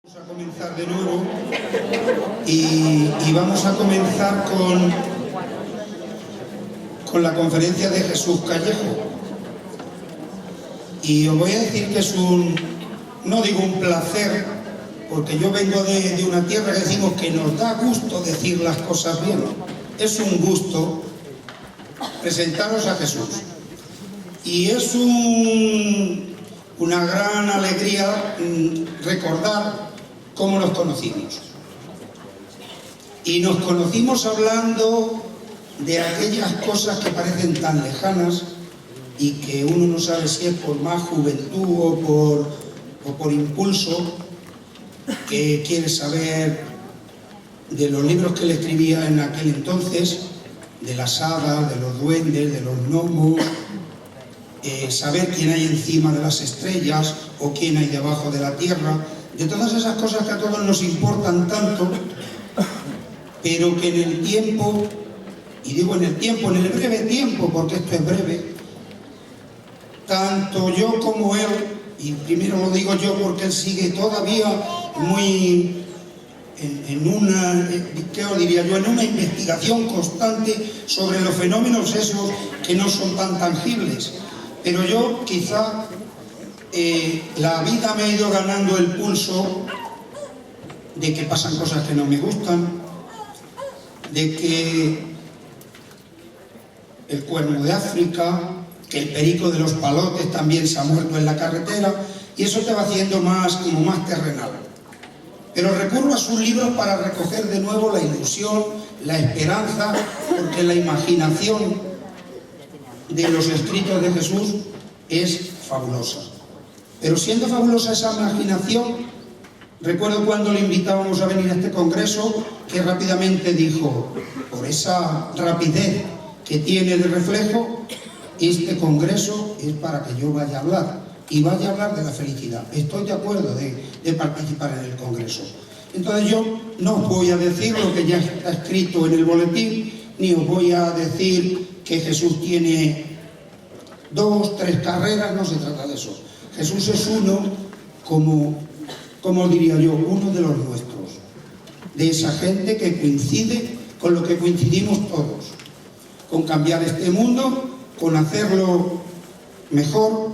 Vamos a comenzar de nuevo y vamos a comenzar con la conferencia de Jesús Callejo. Y os voy a decir que es no digo un placer, porque yo vengo de una tierra que decimos que nos da gusto decir las cosas bien. Es un gusto presentaros a Jesús. Y es una gran alegría recordar cómo nos conocimos. Y nos conocimos hablando de aquellas cosas que parecen tan lejanas y que uno no sabe si es por más juventud o por impulso, que quiere saber de los libros que le escribía en aquel entonces, de las hadas, de los duendes, de los gnomos, saber quién hay encima de las estrellas o quién hay debajo de la tierra, de todas esas cosas que a todos nos importan tanto, pero que en el tiempo, y digo en el tiempo, en el breve tiempo, porque esto es breve, tanto yo como él, y primero lo digo yo porque él sigue todavía muy en una, ¿qué os diría yo?, en una investigación constante sobre los fenómenos esos que no son tan tangibles. Pero yo quizá la vida me ha ido ganando el pulso de que pasan cosas que no me gustan, de que el cuerno de África, que el perico de los palotes también se ha muerto en la carretera, y eso te va haciendo como más terrenal. Pero recurro a sus libros para recoger de nuevo la ilusión, la esperanza, porque la imaginación de los escritos de Jesús es fabulosa. Pero siendo fabulosa esa imaginación, recuerdo cuando le invitábamos a venir a este congreso, que rápidamente dijo, por esa rapidez que tiene de reflejo, este congreso es para que yo vaya a hablar, y vaya a hablar de la felicidad. Estoy de acuerdo de participar en el congreso. Entonces yo no os voy a decir lo que ya está escrito en el boletín, ni os voy a decir que Jesús tiene 2, 3 carreras, no se trata de eso. Jesús es uno, como diría yo, uno de los nuestros, de esa gente que coincide con lo que coincidimos todos, con cambiar este mundo, con hacerlo mejor,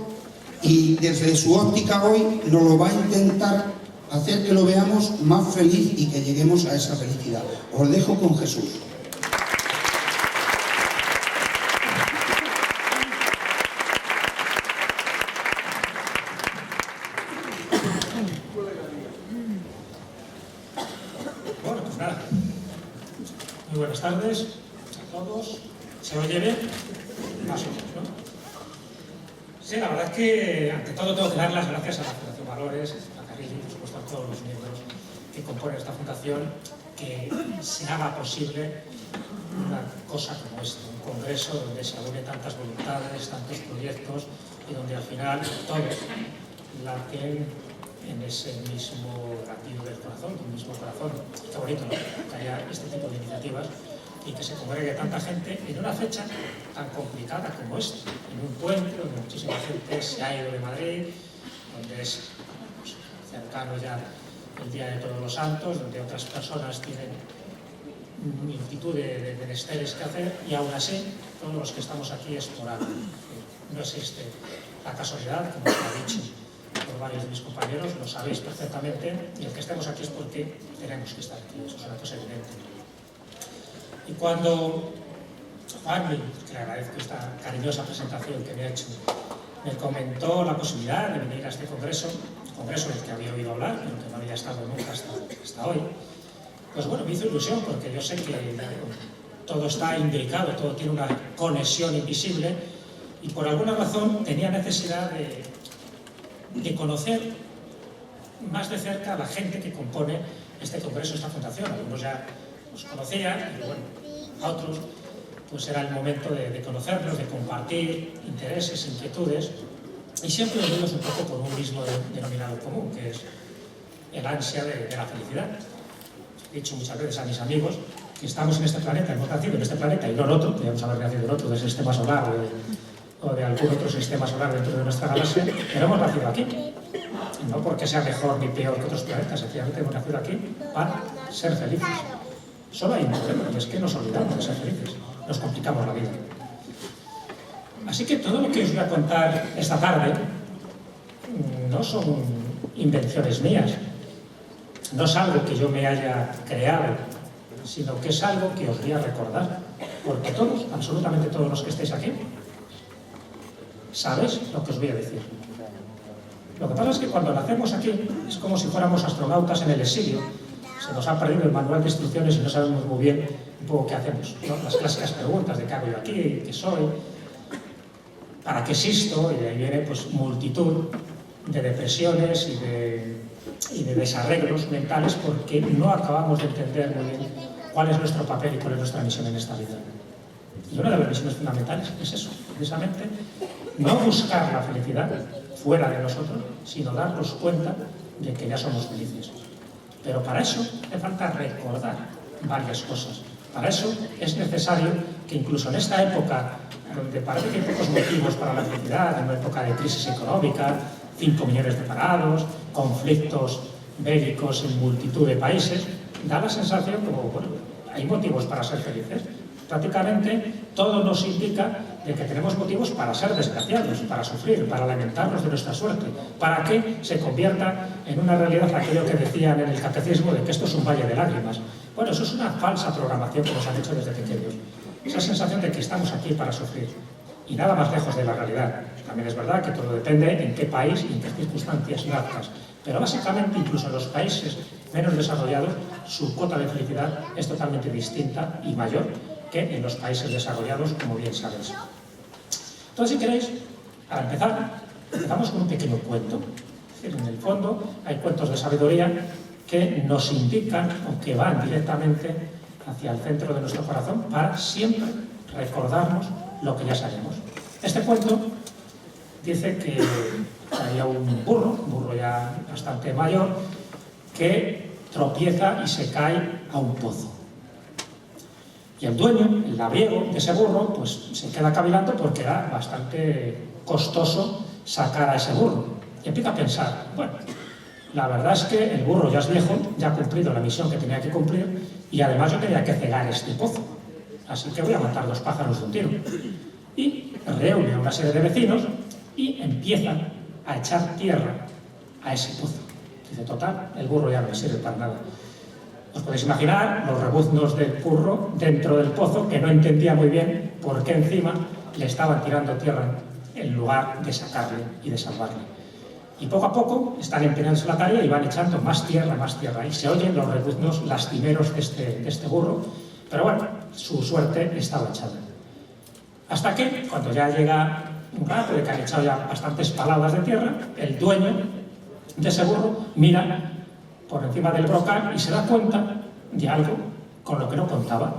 y desde su óptica hoy nos lo va a intentar hacer que lo veamos más feliz y que lleguemos a esa felicidad. Os dejo con Jesús. Bueno, pues nada. Muy buenas tardes a todos. ¿Se oye bien? Más o menos, ¿no? Sí, la verdad es que ante todo tengo que dar las gracias a la Fundación Valores, a Carrillo y por supuesto a todos los miembros que componen esta fundación, que se haga posible una cosa como esta, un congreso donde se unen tantas voluntades, tantos proyectos y donde al final todos laten en ese mismo latido del corazón, un mismo corazón. Está bonito, ¿no?, que haya este tipo de iniciativas y que se congregue tanta gente en una fecha tan complicada como esta, en un puente donde muchísima gente se ha ido de Madrid, donde es cercano ya el Día de Todos los Santos, donde otras personas tienen multitud de menesteres que hacer, y aún así todos los que estamos aquí es por algo. No existe la casualidad, como se ha dicho por varios de mis compañeros, lo sabéis perfectamente, y el que estemos aquí es porque tenemos que estar aquí, eso es una cosa evidente. Y cuando Juan, que le agradezco esta cariñosa presentación que me ha hecho, me comentó la posibilidad de venir a este congreso del que había oído hablar, pero que no había estado nunca hasta hoy, pues bueno, me hizo ilusión, porque yo sé que todo está imbricado, todo tiene una conexión invisible, y por alguna razón tenía necesidad de conocer más de cerca a la gente que compone este congreso, esta fundación. Algunos ya los conocía, pero bueno, a otros pues era el momento de conocerlos, de compartir intereses, inquietudes, y siempre unidos un poco por un mismo denominador común, que es el ansia de la felicidad. He dicho muchas veces a mis amigos que estamos en este planeta, hemos nacido en este planeta y no en otro, podríamos haber nacido en otro del sistema solar o de algún otro sistema solar dentro de nuestra galaxia, pero hemos nacido aquí. No porque sea mejor ni peor que otros planetas, sencillamente hemos nacido aquí para ser felices. Solo hay un problema, y es que nos olvidamos de ser felices, nos complicamos la vida. Así que todo lo que os voy a contar esta tarde no son invenciones mías, no es algo que yo me haya creado, sino que es algo que os voy a recordar, porque todos, absolutamente todos los que estéis aquí, sabéis lo que os voy a decir. Lo que pasa es que cuando nacemos aquí es como si fuéramos astronautas en el exilio. Se nos ha perdido el manual de instrucciones y no sabemos muy bien un poco qué hacemos, ¿no? Las clásicas preguntas de qué hago yo aquí, qué soy, para qué existo, y de ahí viene pues multitud de depresiones y de desarreglos mentales porque no acabamos de entender muy bien cuál es nuestro papel y cuál es nuestra misión en esta vida. Y una de las misiones fundamentales es eso, precisamente, no buscar la felicidad fuera de nosotros, sino darnos cuenta de que ya somos felices. Pero para eso hace falta recordar varias cosas. Para eso es necesario que incluso en esta época, donde parece que hay pocos motivos para la felicidad, en una época de crisis económica, 5 millones de parados, conflictos bélicos en multitud de países, da la sensación como, bueno, hay motivos para ser felices. Prácticamente todo nos indica de que tenemos motivos para ser desgraciados, para sufrir, para lamentarnos de nuestra suerte, para que se convierta en una realidad aquello que decían en el catecismo de que esto es un valle de lágrimas. Bueno, eso es una falsa programación que nos han hecho desde pequeños. Esa sensación de que estamos aquí para sufrir. Y nada más lejos de la realidad. También es verdad que todo depende en qué país y en qué circunstancias nazcas. Pero básicamente, incluso en los países menos desarrollados, su cota de felicidad es totalmente distinta y mayor que en los países desarrollados, como bien sabéis. Entonces, si queréis, para empezar, empezamos con un pequeño cuento. Es decir, en el fondo hay cuentos de sabiduría que nos indican o que van directamente hacia el centro de nuestro corazón para siempre recordarnos lo que ya sabemos. Este cuento dice que había un burro ya bastante mayor, que tropieza y se cae a un pozo. Y el dueño, el labriego de ese burro, pues se queda cavilando porque era bastante costoso sacar a ese burro. Y empieza a pensar, bueno, la verdad es que el burro ya es viejo, ya ha cumplido la misión que tenía que cumplir, y además yo tenía que cegar este pozo. Así que voy a matar 2 pájaros de un tiro. Y reúne a una serie de vecinos y empiezan a echar tierra a ese pozo. Dice, total, el burro ya no me sirve para nada. Os podéis imaginar los rebuznos del burro dentro del pozo, que no entendía muy bien por qué encima le estaban tirando tierra en lugar de sacarle y de salvarle. Y poco a poco están empeñándose la tarea y van echando más tierra, y se oyen los rebuznos lastimeros de este burro, pero bueno, su suerte estaba echada. Hasta que, cuando ya llega un rato de que han echado ya bastantes paladas de tierra, el dueño de ese burro mira por encima del brocal y se da cuenta de algo con lo que no contaba.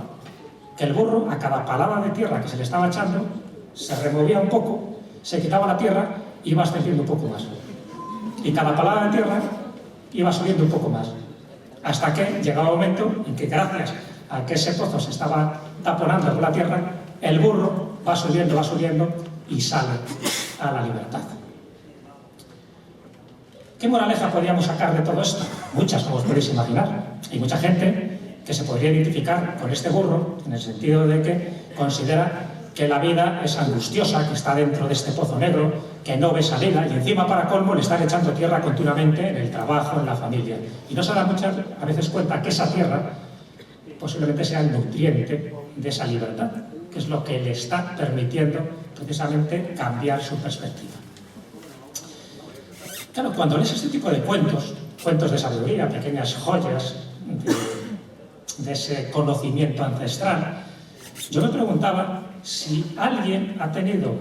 Que el burro, a cada palada de tierra que se le estaba echando, se removía un poco, se quitaba la tierra y iba ascendiendo un poco más. Y cada palada de tierra iba subiendo un poco más. Hasta que llegaba un momento en que, gracias a que ese pozo se estaba taponando con la tierra, el burro va subiendo y sale a la libertad. ¿Qué moraleja podríamos sacar de todo esto? Muchas, como os podéis imaginar. Hay mucha gente que se podría identificar con este burro, en el sentido de que considera que la vida es angustiosa, que está dentro de este pozo negro, que no ve salida, y encima, para colmo, le están echando tierra continuamente en el trabajo, en la familia. Y no se da a veces cuenta que esa tierra posiblemente sea el nutriente de esa libertad, que es lo que le está permitiendo precisamente cambiar su perspectiva. Claro, cuando lees este tipo de cuentos de sabiduría, pequeñas joyas de ese conocimiento ancestral, yo me preguntaba si alguien ha tenido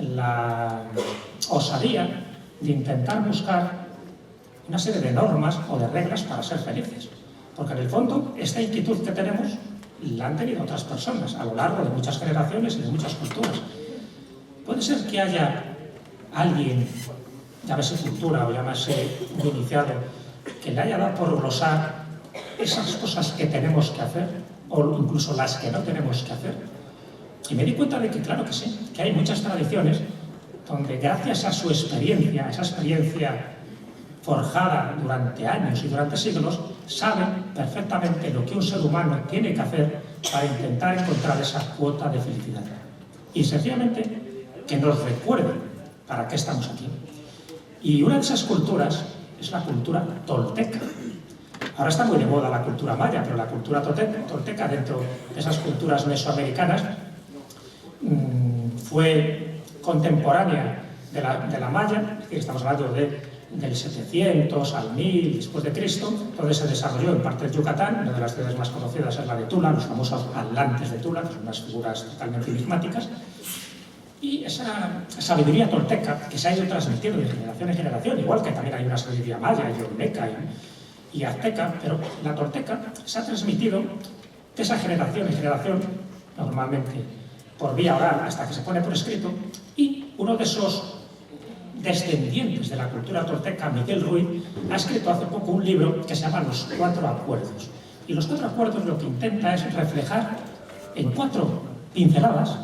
la osadía de intentar buscar una serie de normas o de reglas para ser felices. Porque en el fondo, esta inquietud que tenemos la han tenido otras personas a lo largo de muchas generaciones y de muchas culturas. Puede ser que haya alguien, llámese cultura o llámese un iniciado, que le haya dado por glosar esas cosas que tenemos que hacer o incluso las que no tenemos que hacer. Y me di cuenta de que, claro que sí, que hay muchas tradiciones donde, gracias a su experiencia, a esa experiencia forjada durante años y durante siglos, sabe perfectamente lo que un ser humano tiene que hacer para intentar encontrar esa cuota de felicidad. Y sencillamente que nos recuerde para qué estamos aquí. Y una de esas culturas es la cultura tolteca. Ahora está muy de moda la cultura maya, pero la cultura tolteca dentro de esas culturas mesoamericanas fue contemporánea de la maya, es decir, estamos hablando del 700 al 1000 después de Cristo, donde se desarrolló en parte de Yucatán. Una de las ciudades más conocidas es la de Tula, los famosos atlantes de Tula, que son unas figuras totalmente enigmáticas. Y esa sabiduría tolteca que se ha ido transmitiendo de generación en generación, igual que también hay una sabiduría maya y olmeca y azteca, pero la tolteca se ha transmitido de esa generación en generación, normalmente por vía oral hasta que se pone por escrito, y uno de esos descendientes de la cultura tolteca, Miguel Ruiz, ha escrito hace poco un libro que se llama Los Cuatro Acuerdos. Y Los Cuatro Acuerdos lo que intenta es reflejar en 4 pinceladas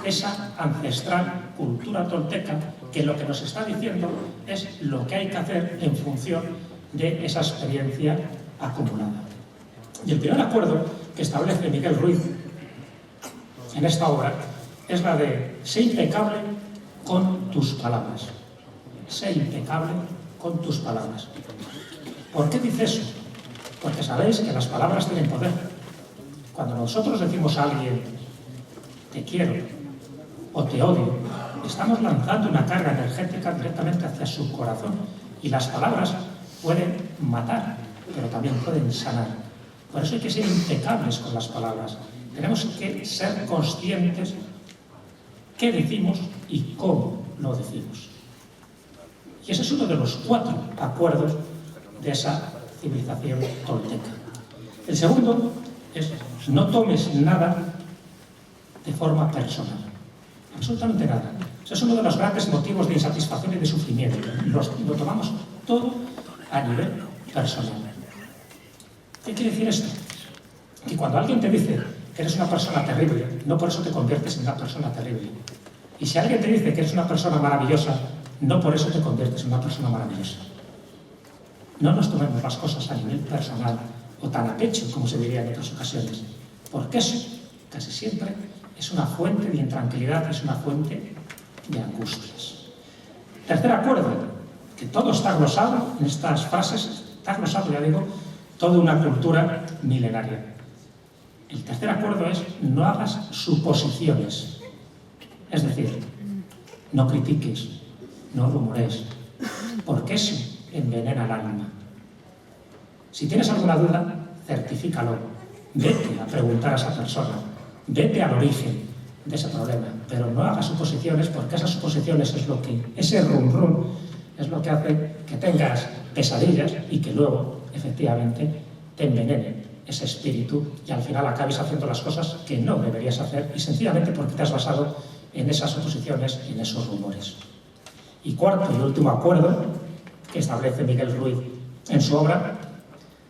esa ancestral cultura tolteca que lo que nos está diciendo es lo que hay que hacer en función de esa experiencia acumulada. Y el primer acuerdo que establece Miguel Ruiz en esta obra es la de sé impecable con tus palabras. Sé impecable con tus palabras. ¿Por qué dice eso? Porque sabéis que las palabras tienen poder. Cuando nosotros decimos a alguien te quiero o te odio, estamos lanzando una carga energética directamente hacia su corazón. Y las palabras pueden matar, pero también pueden sanar. Por eso hay que ser impecables con las palabras. Tenemos que ser conscientes qué decimos y cómo lo decimos. Y ese es uno de los 4 acuerdos de esa civilización tolteca. El segundo es no tomes nada de forma personal. Absolutamente nada. Ese es uno de los grandes motivos de insatisfacción y de sufrimiento. Lo tomamos todo a nivel personal. ¿Qué quiere decir esto? Que cuando alguien te dice que eres una persona terrible, no por eso te conviertes en una persona terrible. Y si alguien te dice que eres una persona maravillosa, no por eso te conviertes en una persona maravillosa. No nos tomemos las cosas a nivel personal o tan a pecho, como se diría en otras ocasiones, porque eso casi siempre es una fuente de intranquilidad, es una fuente de angustias. Tercer acuerdo, que todo está glosado en estas frases, está glosado, ya digo, toda una cultura milenaria. El tercer acuerdo es no hagas suposiciones. Es decir, no critiques, no rumores, porque eso envenena el alma. Si tienes alguna duda, certifícalo. Vete a preguntar a esa persona, vete al origen de ese problema, pero no hagas suposiciones, porque esas suposiciones es lo que, ese rum es lo que hace que tengas pesadillas y que luego, efectivamente, te envenenen ese espíritu y al final acabes haciendo las cosas que no deberías hacer y sencillamente porque te has basado en esas suposiciones y en esos rumores. Y cuarto y último acuerdo que establece Miguel Ruiz en su obra,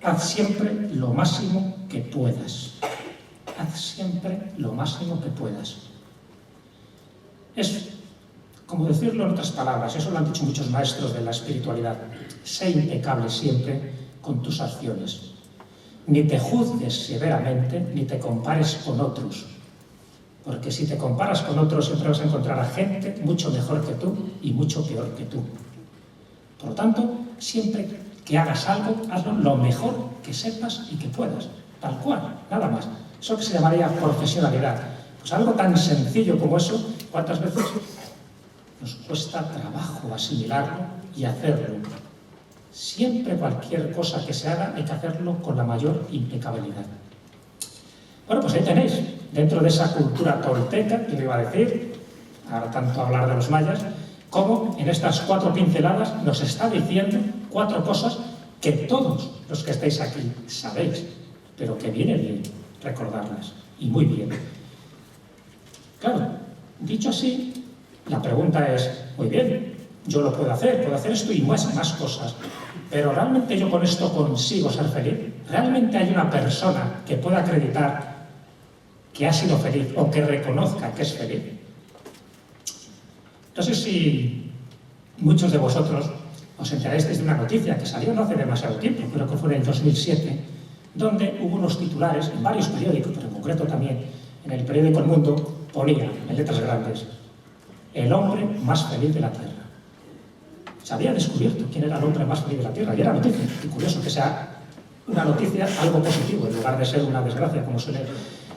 haz siempre lo máximo que puedas. Haz siempre lo máximo que puedas. Es como decirlo en otras palabras, eso lo han dicho muchos maestros de la espiritualidad. Sé impecable siempre con tus acciones. Ni te juzgues severamente, ni te compares con otros. Porque si te comparas con otros, siempre vas a encontrar a gente mucho mejor que tú y mucho peor que tú. Por lo tanto, siempre que hagas algo, hazlo lo mejor que sepas y que puedas. Tal cual, nada más. Eso que se llamaría profesionalidad. Pues algo tan sencillo como eso, ¿cuántas veces nos cuesta trabajo asimilarlo y hacerlo? Siempre cualquier cosa que se haga hay que hacerlo con la mayor impecabilidad. Bueno, pues ahí tenéis, dentro de esa cultura tolteca, que le iba a decir, ahora tanto hablar de los mayas, cómo en estas 4 pinceladas nos está diciendo 4 cosas que todos los que estáis aquí sabéis, pero que viene bien recordarlas, y muy bien. Claro, dicho así, la pregunta es, muy bien, yo lo puedo hacer esto y más cosas, pero ¿realmente yo con esto consigo ser feliz? ¿Realmente hay una persona que pueda acreditar que ha sido feliz o que reconozca que es feliz? No sé si muchos de vosotros os enterasteis de una noticia que salió no hace demasiado tiempo, creo que fue en el 2007, donde hubo unos titulares en varios periódicos, pero en concreto también en el periódico El Mundo, ponía en letras grandes: el hombre más feliz de la Tierra. Se había descubierto quién era el hombre más feliz de la Tierra, y era noticia. Y curioso que sea una noticia algo positivo, en lugar de ser una desgracia, como suele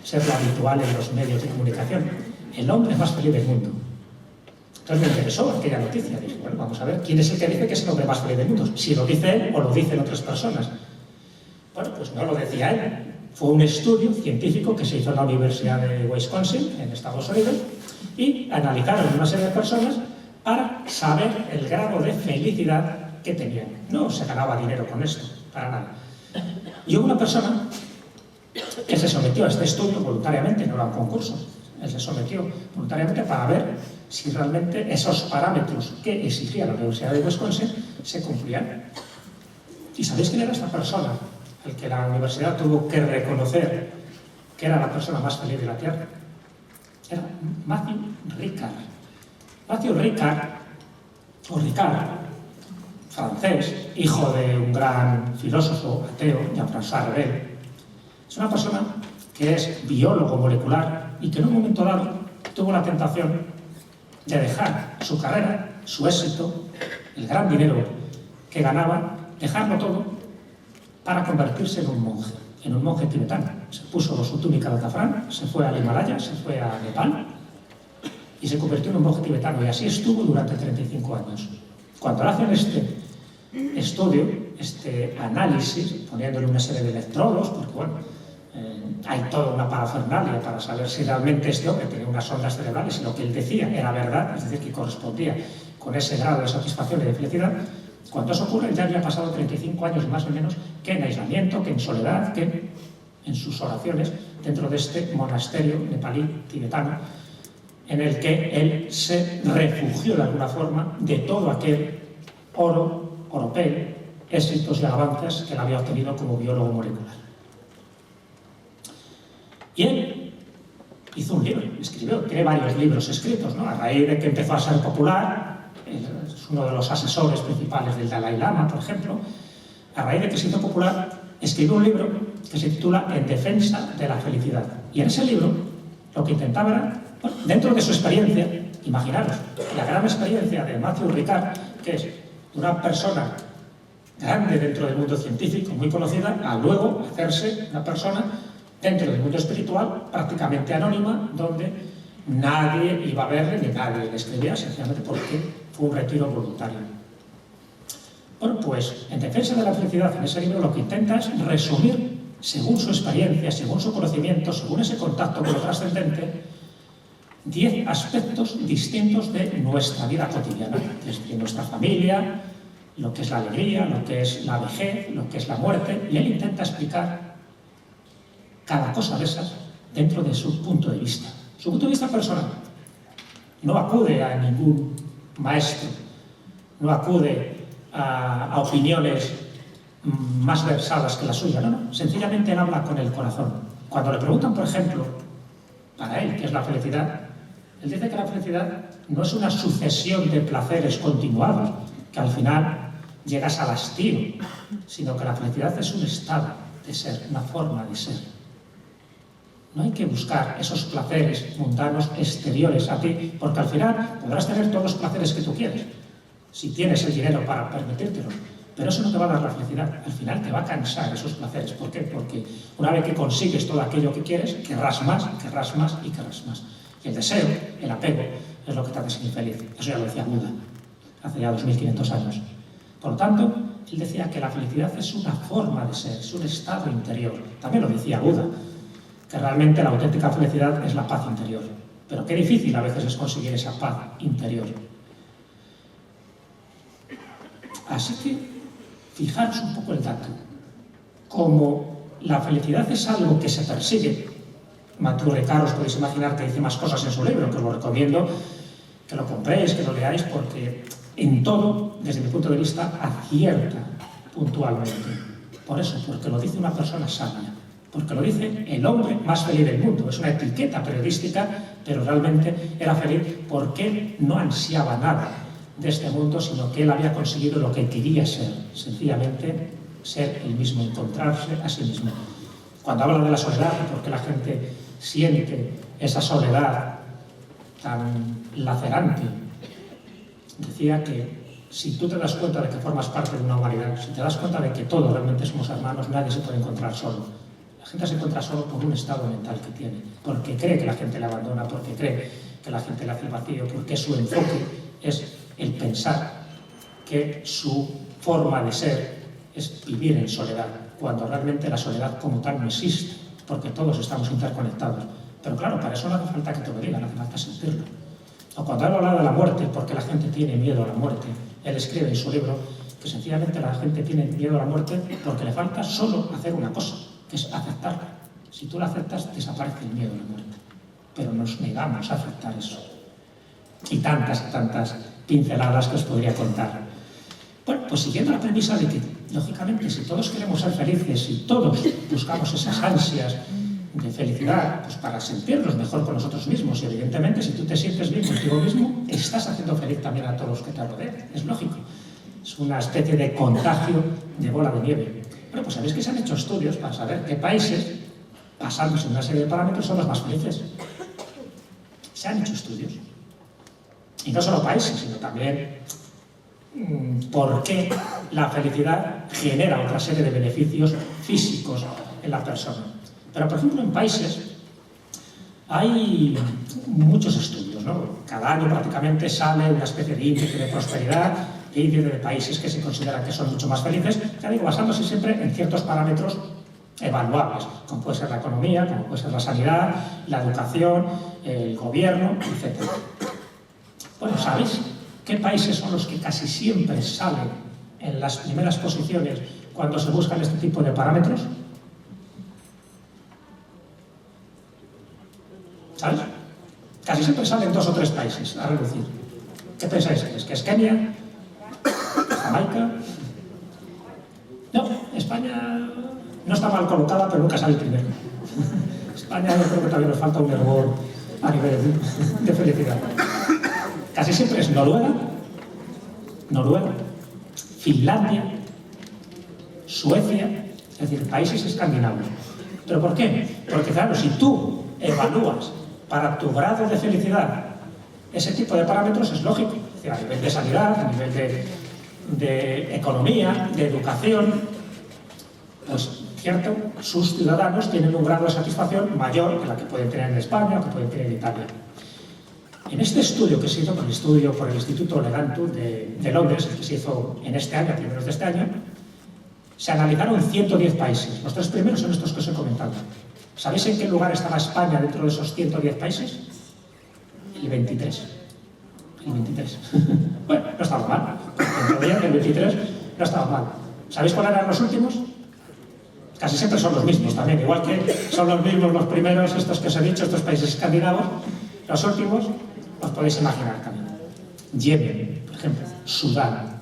ser lo habitual en los medios de comunicación. El hombre más feliz del mundo. Entonces me interesó aquella noticia. Dije, bueno, vamos a ver quién es el que dice que es el hombre más feliz del mundo. Si lo dice él o lo dicen otras personas. Bueno, pues no lo decía él. Fue un estudio científico que se hizo en la Universidad de Wisconsin, en Estados Unidos, y analizaron una serie de personas para saber el grado de felicidad que tenían. No se ganaba dinero con esto, para nada. Y hubo una persona que se sometió a este estudio voluntariamente, no era un concurso. Él se sometió voluntariamente para ver si realmente esos parámetros que exigía la Universidad de Wisconsin se cumplían. ¿Y sabéis quién era esta persona? El que la universidad tuvo que reconocer que era la persona más feliz de la Tierra. Era Matthew Ricard. Matthew Ricard, o Ricard, francés, hijo de un gran filósofo ateo, Jean-François Revel, es una persona que es biólogo molecular y que en un momento dado tuvo la tentación de dejar su carrera, su éxito, el gran dinero que ganaba, dejarlo todo para convertirse en un monje tibetano. Se puso su túnica de azafrán, se fue al Himalaya, se fue a Nepal y se convirtió en un monje tibetano, y así estuvo durante 35 años. Cuando hacen este estudio, este análisis, poniéndole una serie de electrodos, porque bueno, hay toda una parafernalia para saber si realmente este hombre tenía unas ondas cerebrales y lo que él decía era verdad, es decir, que correspondía con ese grado de satisfacción y de felicidad. Cuando eso ocurre, él ya había pasado 35 años más o menos, que en aislamiento, que en soledad, que en sus oraciones dentro de este monasterio nepalí tibetano, en el que él se refugió de alguna forma de todo aquel oro, oropel, éxitos y alabanzas que él había obtenido como biólogo molecular. Y él hizo un libro, escribió, tiene varios libros escritos, ¿no? A raíz de que empezó a ser popular, es uno de los asesores principales del Dalai Lama, por ejemplo. A raíz de que se hizo popular, escribió un libro que se titula En defensa de la felicidad. Y en ese libro lo que intentaba era, bueno, dentro de su experiencia, imaginaros, la gran experiencia de Matthew Ricard, que es una persona grande dentro del mundo científico, muy conocida, a luego hacerse una persona dentro del mundo espiritual prácticamente anónima, donde nadie iba a verle ni nadie le escribía, sencillamente porque fue un retiro voluntario. Bueno, pues en defensa de la felicidad, en ese libro lo que intenta es resumir, según su experiencia, según su conocimiento, según ese contacto con lo trascendente, 10 aspectos distintos de nuestra vida cotidiana, desde nuestra familia, lo que es la alegría, lo que es la vejez, lo que es la muerte, y él intenta explicar cada cosa de esas dentro de su punto de vista. Su punto de vista personal. No acude a ningún maestro, no acude a opiniones más versadas que la suya, no. Sencillamente él habla con el corazón. Cuando le preguntan, por ejemplo, para él, ¿qué es la felicidad? Él dice que la felicidad no es una sucesión de placeres continuados, que al final llegas al hastío, sino que la felicidad es un estado de ser, una forma de ser. No hay que buscar esos placeres mundanos exteriores a ti, porque al final podrás tener todos los placeres que tú quieres, si tienes el dinero para permitírtelo, pero eso no te va a dar la felicidad. Al final te va a cansar esos placeres. ¿Por qué? Porque una vez que consigues todo aquello que quieres, querrás más, querrás más y querrás más. Y el deseo, el apego, es lo que te hace ser infeliz. Eso ya lo decía Buda, hace ya 2500 años. Por lo tanto, él decía que la felicidad es una forma de ser, es un estado interior. También lo decía Buda, que realmente la auténtica felicidad es la paz interior. Pero qué difícil a veces es conseguir esa paz interior. Así que, fijaros un poco el dato. Como la felicidad es algo que se persigue, Matthew Ricard, os podéis imaginar que dice más cosas en su libro, que os lo recomiendo, que lo compréis, que lo leáis, porque en todo, desde mi punto de vista, acierta puntualmente. Por eso, porque lo dice una persona sabia. Porque lo dice el hombre más feliz del mundo. Es una etiqueta periodística, pero realmente era feliz porque no ansiaba nada. de este mundo, sino que él había conseguido lo que quería ser, sencillamente ser el mismo, encontrarse a sí mismo. Cuando habla de la soledad, porque la gente siente esa soledad tan lacerante, decía que si tú te das cuenta de que formas parte de una humanidad, si te das cuenta de que todos realmente somos hermanos, nadie se puede encontrar solo. La gente se encuentra solo por un estado mental que tiene, porque cree que la gente le abandona, porque cree que la gente le hace el vacío, porque su enfoque es el pensar que su forma de ser es vivir en soledad, cuando realmente la soledad como tal no existe, porque todos estamos interconectados. Pero claro, para eso no hace falta que te lo digan, no hace falta sentirlo. O cuando él habla de la muerte, porque la gente tiene miedo a la muerte, él escribe en su libro que sencillamente la gente tiene miedo a la muerte porque le falta solo hacer una cosa, que es aceptarla. Si tú la aceptas, desaparece el miedo a la muerte. Pero nos negamos a aceptar eso. Y tantas pinceladas que os podría contar. Bueno, pues siguiendo la premisa de que, lógicamente, si todos queremos ser felices, si todos buscamos esas ansias de felicidad, pues para sentirnos mejor con nosotros mismos, y evidentemente si tú te sientes bien contigo mismo, estás haciendo feliz también a todos los que te rodean, es lógico. Es una especie de contagio de bola de nieve. Bueno, pues sabéis que se han hecho estudios para saber qué países, basándose en una serie de parámetros, son los más felices. Se han hecho estudios. Y no solo países, sino también por qué la felicidad genera otra serie de beneficios físicos en la persona. Pero, por ejemplo, en países hay muchos estudios, ¿no? Cada año prácticamente sale una especie de índice de prosperidad, índice de países que se consideran que son mucho más felices, ya digo, basándose siempre en ciertos parámetros evaluables, como puede ser la economía, como puede ser la sanidad, la educación, el gobierno, etc. Bueno, ¿sabéis qué países son los que casi siempre salen en las primeras posiciones cuando se buscan este tipo de parámetros? ¿Sabes? Casi siempre salen 2 o 3 países a reducir. ¿Qué pensáis? ¿Es que es Kenia? ¿Jamaica? No, España no está mal colocada, pero nunca sale primero. España yo creo que todavía nos falta un hervor a nivel de felicidad. Casi siempre es Noruega, Finlandia, Suecia, es decir, países escandinavos. ¿Pero por qué? Porque claro, si tú evalúas para tu grado de felicidad ese tipo de parámetros, es lógico. Es decir, a nivel de sanidad, a nivel de economía, de educación, pues cierto, sus ciudadanos tienen un grado de satisfacción mayor que la que pueden tener en España o que pueden tener en Italia. En este estudio que se hizo por el Instituto Legantur de Londres, que se hizo en este año, a primeros de este año, se analizaron 110 países. Los 3 primeros son estos que os he comentado. ¿Sabéis en qué lugar estaba España dentro de esos 110 países? El 23. El 23. Bueno, no estaba mal. Dentro del 23 no estaba mal. ¿Sabéis cuáles eran los últimos? Casi siempre son los mismos también. Igual que son los mismos los primeros, estos que os he dicho, estos países escandinavos, los últimos, os podéis imaginar también. Yemen, por ejemplo, Sudán,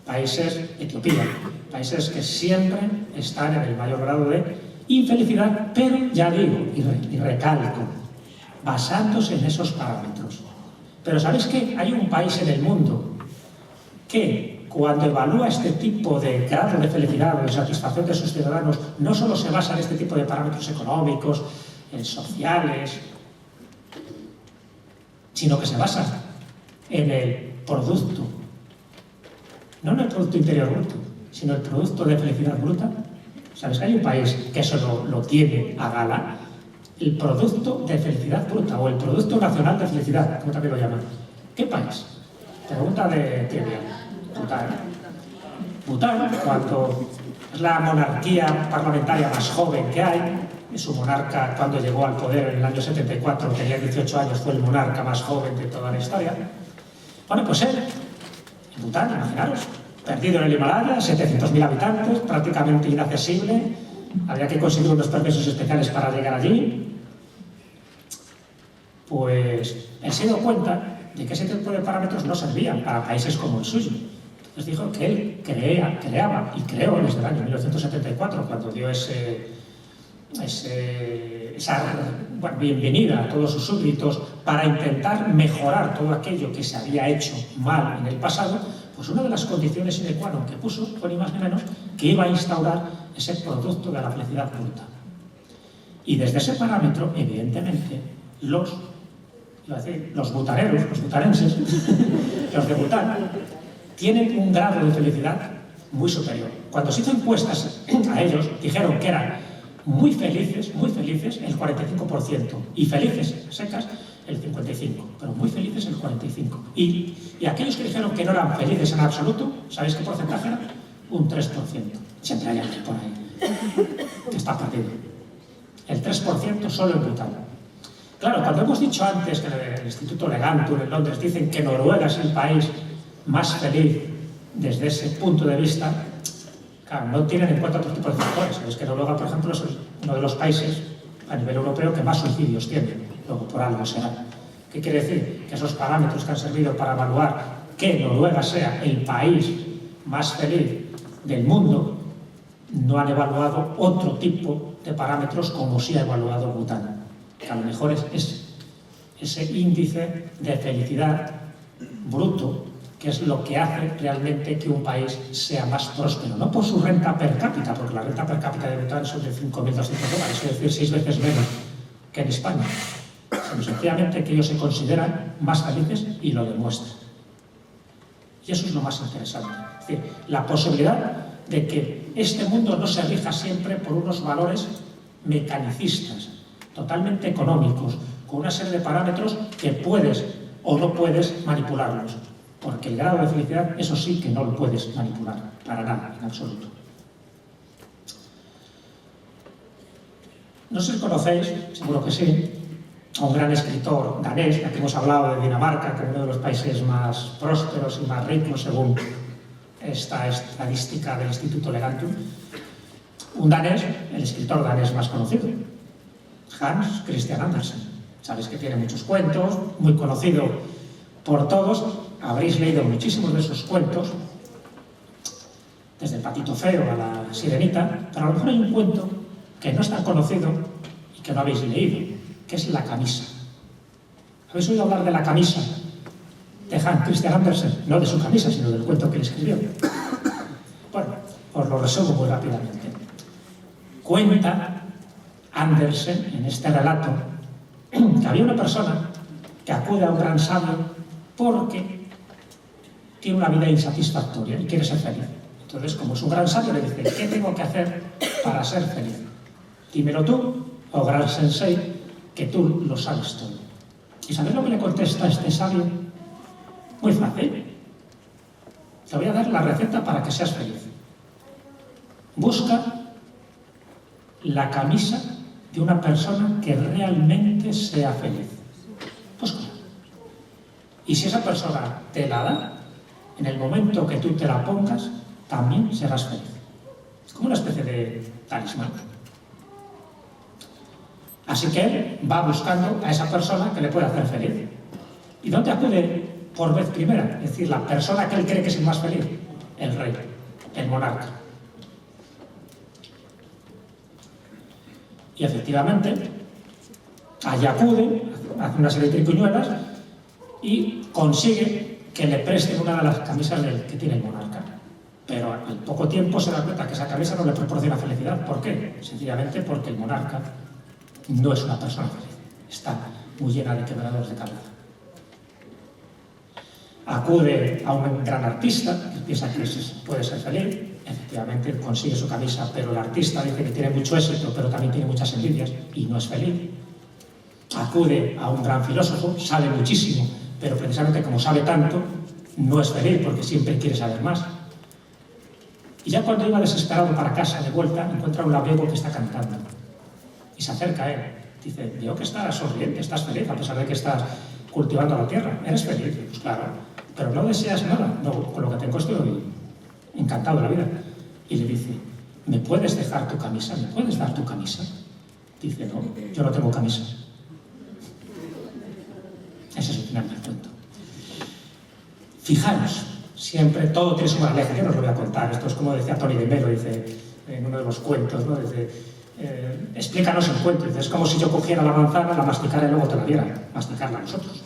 países, Etiopía, países que siempre están en el mayor grado de infelicidad, pero ya digo, y recalco, basándose en esos parámetros. Pero ¿sabéis qué? Hay un país en el mundo que, cuando evalúa este tipo de grado de felicidad o de satisfacción de sus ciudadanos, no solo se basa en este tipo de parámetros económicos, sociales, sino que se basa en el producto, no en el Producto Interior Bruto, sino el producto de felicidad bruta. ¿Sabes que hay un país que eso lo tiene a gala? El producto de felicidad bruta, o el Producto Nacional de Felicidad, como también lo llaman. ¿Qué país? Pregunta de trivia. Bután. Bután, cuando es la monarquía parlamentaria más joven que hay, su monarca, cuando llegó al poder en el año 74, tenía 18 años, fue el monarca más joven de toda la historia. Bueno, pues él, en Bután, imaginaros, perdido en el Himalaya, 700.000 habitantes, prácticamente inaccesible, había que conseguir unos permisos especiales para llegar allí. Pues él se dio cuenta de que ese tipo de parámetros no servían para países como el suyo. Entonces dijo que él creaba y creó desde el año 1974, cuando dio esa bienvenida a todos sus súbditos para intentar mejorar todo aquello que se había hecho mal en el pasado, pues una de las condiciones sine qua non que puso fue ni más ni menos que iba a instaurar ese producto de la felicidad bruta. Y desde ese parámetro, evidentemente, los butaneros, los butanenses, los de Bután, tienen un grado de felicidad muy superior. Cuando se hizo encuestas a ellos, dijeron que eran muy felices, el 45%, y felices, secas, el 55%, pero muy felices el 45%. Y aquellos que dijeron que no eran felices en absoluto, ¿sabéis qué porcentaje era? Un 3%. Siempre hay alguien por ahí que está perdido. El 3% solo en Bután. Claro, cuando hemos dicho antes que en el Instituto Legantur en Londres dicen que Noruega es el país más feliz desde ese punto de vista, claro, no tienen en cuenta otro tipo de factores. Sabéis que Noruega, por ejemplo, es uno de los países a nivel europeo que más suicidios tiene. Luego, por algo será. ¿Qué quiere decir? Que esos parámetros que han servido para evaluar que Noruega sea el país más feliz del mundo no han evaluado otro tipo de parámetros como sí ha evaluado Bután, que a lo mejor es ese índice de felicidad bruto, que es lo que hace realmente que un país sea más próspero, no por su renta per cápita, porque la renta per cápita de Bután son de $5.200, es decir, 6 veces menos que en España, sino sencillamente que ellos se consideran más felices y lo demuestran. Y eso es lo más interesante. Es decir, la posibilidad de que este mundo no se rija siempre por unos valores mecanicistas, totalmente económicos, con una serie de parámetros que puedes o no puedes manipularlos. Porque el grado de felicidad, eso sí que no lo puedes manipular, para nada, en absoluto. No sé si conocéis, seguro que sí, a un gran escritor danés, ya que hemos hablado de Dinamarca, que es uno de los países más prósperos y más ricos según esta estadística del Instituto Legantur. Un danés, el escritor danés más conocido, Hans Christian Andersen. Sabéis que tiene muchos cuentos, muy conocido por todos. Habréis leído muchísimos de esos cuentos, desde el Patito Feo a la Sirenita, pero a lo mejor hay un cuento que no es tan conocido y que no habéis leído, que es La camisa. ¿Habéis oído hablar de La camisa de Hans Christian Andersen? No de su camisa, sino del cuento que él escribió. Bueno, os lo resumo muy rápidamente. Cuenta Andersen en este relato que había una persona que acude a un gran sabio porque tiene una vida insatisfactoria y quiere ser feliz. Entonces, como es un gran sabio, le dice: ¿qué tengo que hacer para ser feliz? Dímelo tú, oh gran sensei, que tú lo sabes todo. ¿Y sabéis lo que le contesta este sabio? Muy fácil. Te voy a dar la receta para que seas feliz. Busca la camisa de una persona que realmente sea feliz. Búscala. Y si esa persona te la da, en el momento que tú te la pongas, también serás feliz. Es como una especie de talismán. Así que él va buscando a esa persona que le puede hacer feliz. ¿Y dónde acude por vez primera? Es decir, la persona que él cree que es el más feliz. El rey, el monarca. Y efectivamente, allá acude, hace una serie de triquiñuelas y consigue que le presten una de las camisas que tiene el monarca. Pero al poco tiempo se da cuenta que esa camisa no le proporciona felicidad. ¿Por qué? Sencillamente porque el monarca no es una persona feliz. Está muy llena de quebraderos de cabeza. Acude a un gran artista que piensa que puede ser feliz. Efectivamente consigue su camisa, pero el artista dice que tiene mucho éxito, pero también tiene muchas envidias y no es feliz. Acude a un gran filósofo, sabe muchísimo, pero precisamente como sabe tanto, no es feliz porque siempre quiere saber más. Y ya cuando iba desesperado para casa de vuelta, encuentra a un labriego que está cantando. Y se acerca a él. Dice: veo que estás sonriente, estás feliz, a pesar de que estás cultivando la tierra. ¿Eres feliz? Pues claro. Pero no deseas nada. No, con lo que tengo estoy encantado de la vida. Y le dice: ¿me puedes dejar tu camisa? ¿Me puedes dar tu camisa? Dice: no, yo no tengo camisa. Ese es el final del cuento. Fijaros, siempre todo tiene su moraleja. Yo no os lo voy a contar. Esto es como decía Tony de Melo, dice en uno de los cuentos, ¿no? Dice: explícanos el cuento. Es como si yo cogiera la manzana, la masticara y luego te la diera, masticarla a nosotros.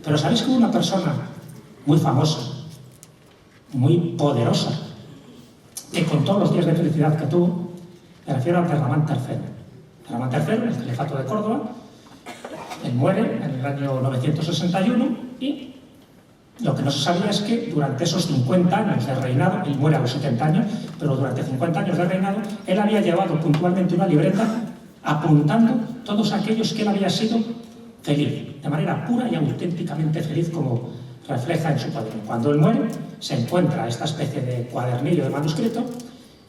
Pero ¿sabéis que hubo una persona muy famosa, muy poderosa, que con todos los días de felicidad que tuvo, me refiero a Terramán III? Terramán III, el califato de Córdoba, él muere en el año 961 y lo que no se sabía es que durante esos 50 años de reinado, él muere a los 70 años, pero durante 50 años de reinado, él había llevado puntualmente una libreta apuntando todos aquellos que él había sido feliz, de manera pura y auténticamente feliz, como refleja en su cuaderno. Cuando él muere, se encuentra esta especie de cuadernillo de manuscrito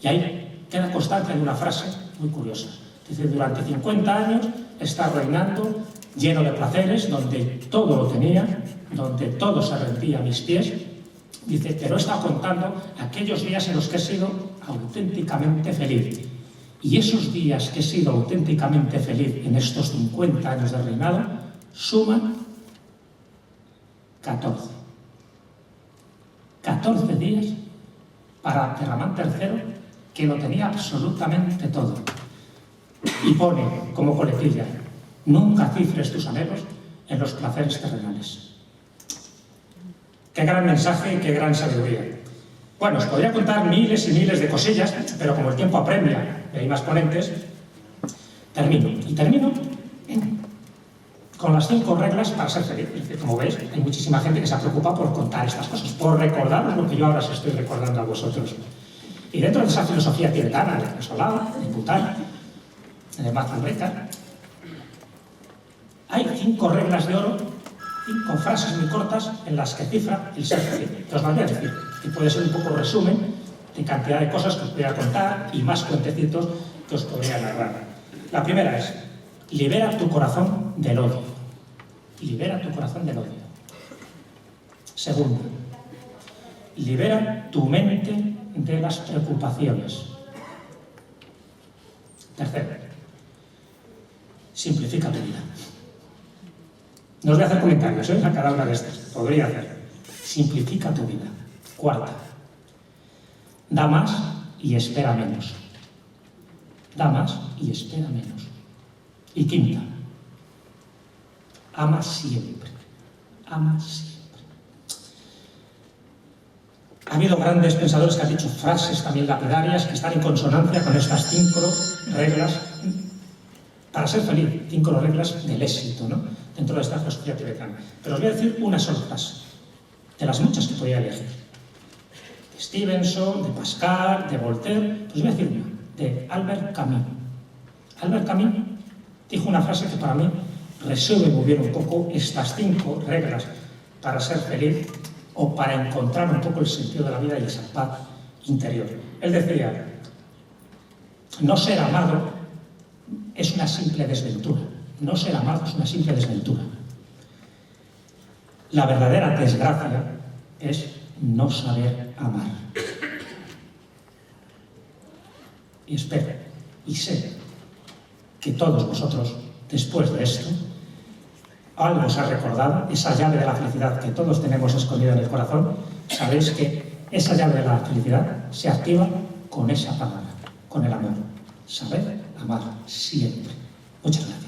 y ahí queda constancia de una frase muy curiosa. Dice: durante 50 años está reinando lleno de placeres, donde todo lo tenía, donde todo se rendía a mis pies. Dice, pero he estado contando aquellos días en los que he sido auténticamente feliz. Y esos días que he sido auténticamente feliz en estos 50 años de reinado suman 14. 14 días para Terramán III, que lo tenía absolutamente todo. Y pone como coletilla: nunca cifres tus anhelos en los placeres terrenales. Qué gran mensaje y qué gran sabiduría. Bueno, os podría contar miles y miles de cosillas, pero como el tiempo apremia y hay más ponentes, termino. Y termino con las 5 reglas para ser feliz. Es decir, como veis, hay muchísima gente que se preocupa por contar estas cosas, por recordaros lo que yo ahora os estoy recordando a vosotros. Y dentro de esa filosofía tibetana, de Solá, de Bután, de Mazalreka, hay 5 reglas de oro, 5 frases muy cortas en las que cifra el ser feliz. Que os las voy a decir, y puede ser un poco resumen de cantidad de cosas que os voy a contar y más cuentecitos que os podría narrar. La primera es: libera tu corazón del odio. Libera tu corazón del odio. Segunda: libera tu mente de las preocupaciones. Tercero: simplifica tu vida. No os voy a hacer comentarios a cada una de estas. Podría hacer. Simplifica tu vida. Cuarta: da más y espera menos. Da más y espera menos. Y quinta: ama siempre. Ama siempre. Ha habido grandes pensadores que han dicho frases también lapidarias que están en consonancia con estas 5 reglas para ser feliz, 5 reglas del éxito, ¿no?, dentro de esta filosofía tibetana. Pero os voy a decir una sola frase, de las muchas que podía elegir. De Stevenson, de Pascal, de Voltaire, pues os voy a decir una, de Albert Camus. Albert Camus dijo una frase que para mí resume muy bien un poco estas 5 reglas para ser feliz o para encontrar un poco el sentido de la vida y esa paz interior. Él decía: no ser amado es una simple desventura. No ser amado es una simple desventura. La verdadera desgracia es no saber amar. Y espero y sé que todos vosotros, después de esto, algo os ha recordado, esa llave de la felicidad que todos tenemos escondida en el corazón. Sabéis que esa llave de la felicidad se activa con esa palabra, con el amor. Saber amar siempre. Muchas gracias.